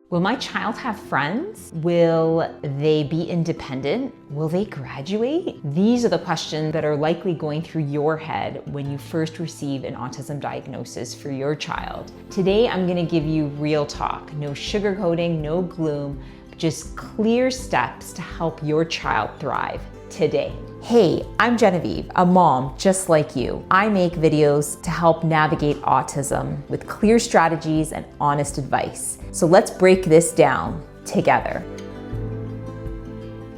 Will my child have friends? Will they be independent? Will they graduate? These are the questions that are likely going through your head when you first receive an autism diagnosis for your child. Today, I'm going to give you real talk. No sugarcoating, no gloom, just clear steps to help your child thrive today. Hey, I'm Genevieve, a mom just like you. I make videos to help navigate autism with clear strategies and honest advice. So let's break this down together.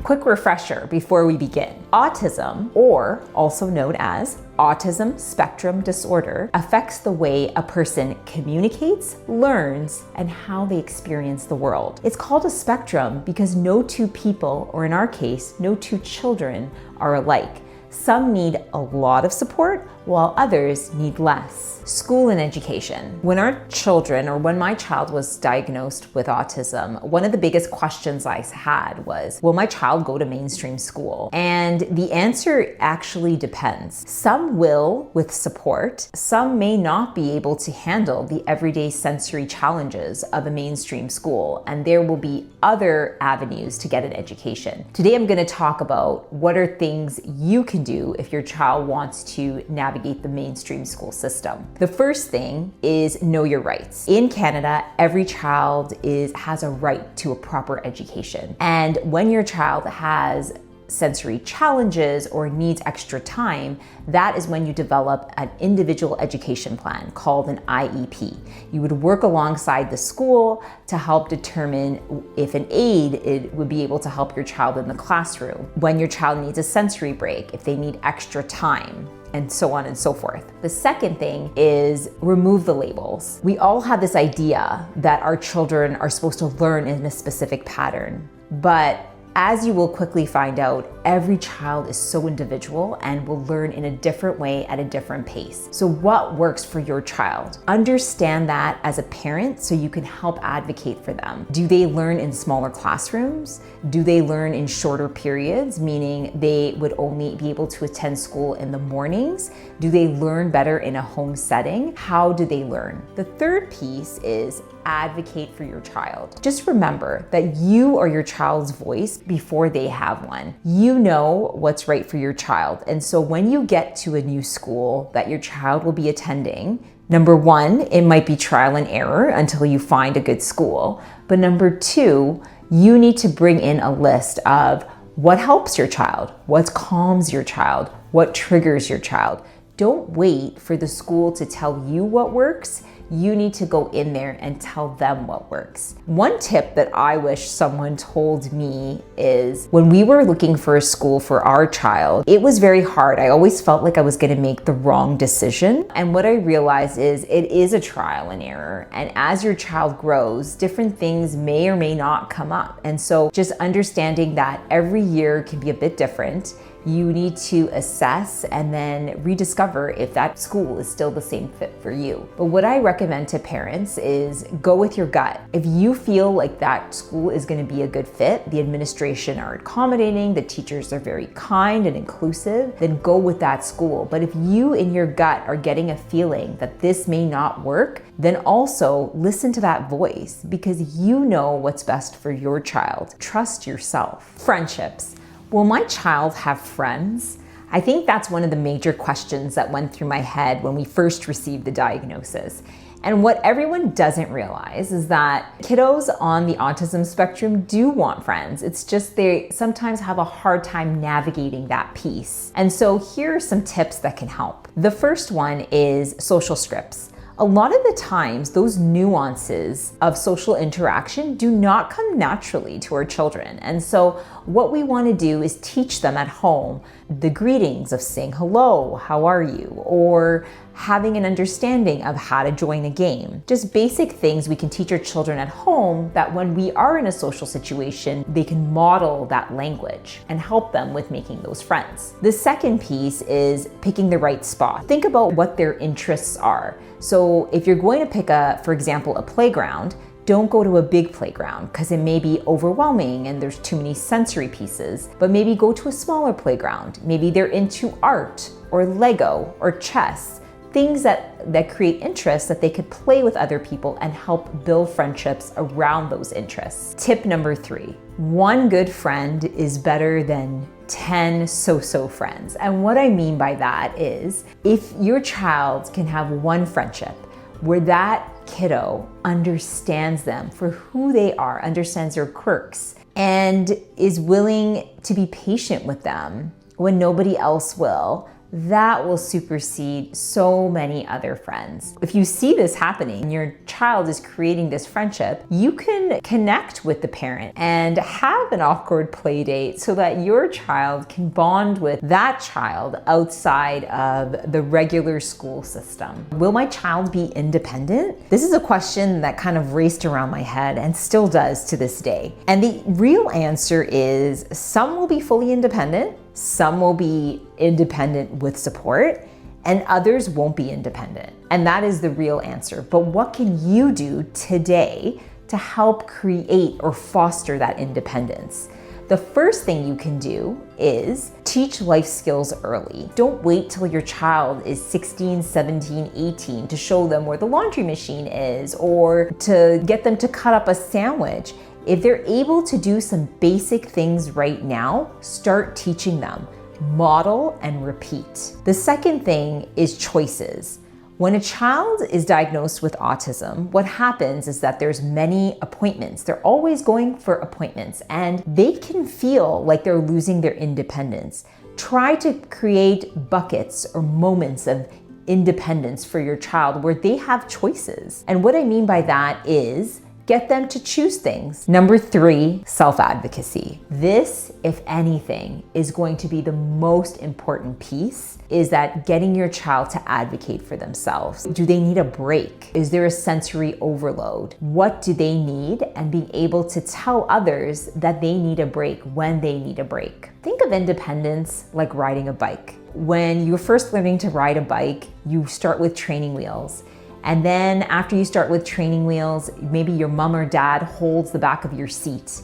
Quick refresher before we begin. Autism, or also known as autism spectrum disorder, affects the way a person communicates, learns, and how they experience the world. It's called a spectrum because no two people, or in our case, no two children, are alike. Some need a lot of support, while others need less. School and education. When our children, or when my child was diagnosed with autism, one of the biggest questions I had was, will my child go to mainstream school? And the answer actually depends. Some will with support. Some may not be able to handle the everyday sensory challenges of a mainstream school, and there will be other avenues to get an education. Today I'm going to talk about what are things you can do if your child wants to navigate the mainstream school system. The first thing is know your rights. In Canada, every child has a right to a proper education. And when your child has sensory challenges or needs extra time, that is when you develop an individual education plan called an IEP. You would work alongside the school to help determine if an aid would be able to help your child in the classroom, when your child needs a sensory break, if they need extra time, and so on and so forth. The second thing is remove the labels. We all have this idea that our children are supposed to learn in a specific pattern, but as you will quickly find out, every child is so individual and will learn in a different way at a different pace. So what works for your child? Understand that as a parent so you can help advocate for them. Do they learn in smaller classrooms? Do they learn in shorter periods, meaning they would only be able to attend school in the mornings? Do they learn better in a home setting? How do they learn? The third piece is advocate for your child. Just remember that you are your child's voice before they have one. You know what's right for your child. And so when you get to a new school that your child will be attending, number one, it might be trial and error until you find a good school. But number two, you need to bring in a list of what helps your child, what calms your child, what triggers your child. Don't wait for the school to tell you what works. You need to go in there and tell them what works. One tip that I wish someone told me is when we were looking for a school for our child, it was very hard. I always felt like I was going to make the wrong decision. And what I realized is it is a trial and error. And as your child grows, different things may or may not come up. And so just understanding that every year can be a bit different. You need to assess and then rediscover if that school is still the same fit for you. But what I recommend to parents is go with your gut. If you feel like that school is going to be a good fit, the administration are accommodating, the teachers are very kind and inclusive, then go with that school. But if you in your gut are getting a feeling that this may not work, then also listen to that voice because you know what's best for your child. Trust yourself. Friendships. Will my child have friends? I think that's one of the major questions that went through my head when we first received the diagnosis. And what everyone doesn't realize is that kiddos on the autism spectrum do want friends. It's just they sometimes have a hard time navigating that piece. And so here are some tips that can help. The first one is social scripts. A lot of the times, those nuances of social interaction do not come naturally to our children. And so what we want to do is teach them at home the greetings of saying hello, how are you, or having an understanding of how to join a game. Just basic things we can teach our children at home that when we are in a social situation, they can model that language and help them with making those friends. The second piece is picking the right spot. Think about what their interests are. So if you're going to pick for example, a playground, don't go to a big playground because it may be overwhelming and there's too many sensory pieces, but maybe go to a smaller playground. Maybe they're into art or Lego or chess. things that create interest that they could play with other people and help build friendships around those interests. Tip number 3, one good friend is better than 10 so-so friends. And what I mean by that is if your child can have one friendship where that kiddo understands them for who they are, understands their quirks, and is willing to be patient with them when nobody else will, that will supersede so many other friends. If you see this happening and your child is creating this friendship, you can connect with the parent and have an awkward play date so that your child can bond with that child outside of the regular school system. Will my child be independent? This is a question that kind of raced around my head and still does to this day. And the real answer is some will be fully independent, some will be independent with support, and others won't be independent. And that is the real answer. But what can you do today to help create or foster that independence? The first thing you can do is teach life skills early. Don't wait till your child is 16, 17, 18 to show them where the laundry machine is or to get them to cut up a sandwich. If they're able to do some basic things right now, start teaching them. Model and repeat. The second thing is choices. When a child is diagnosed with autism, what happens is that there's many appointments. They're always going for appointments and they can feel like they're losing their independence. Try to create buckets or moments of independence for your child where they have choices. And what I mean by that is get them to choose things. Number 3, self-advocacy. This, if anything, is going to be the most important piece, is that getting your child to advocate for themselves. Do they need a break? Is there a sensory overload? What do they need? And being able to tell others that they need a break when they need a break. Think of independence like riding a bike. When you're first learning to ride a bike, you start with training wheels. And then after you start with training wheels, maybe your mom or dad holds the back of your seat.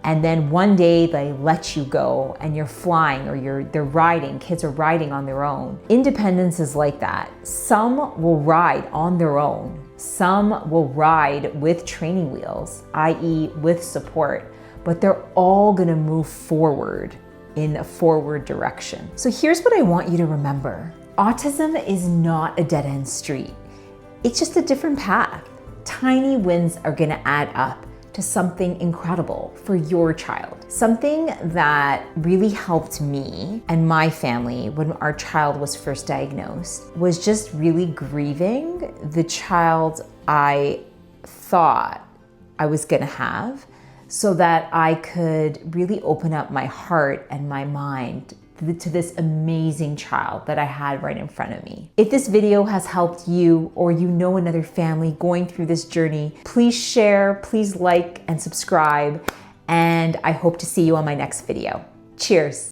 And then one day they let you go and you're flying or they're riding, kids are riding on their own. Independence is like that. Some will ride on their own. Some will ride with training wheels, i.e. with support, but they're all gonna move forward in a forward direction. So here's what I want you to remember. Autism is not a dead-end street. It's just a different path. Tiny wins are gonna add up to something incredible for your child. Something that really helped me and my family when our child was first diagnosed was just really grieving the child I thought I was gonna have so that I could really open up my heart and my mind to this amazing child that I had right in front of me. If this video has helped you or you know another family going through this journey, please share, please like and subscribe, and I hope to see you on my next video. Cheers.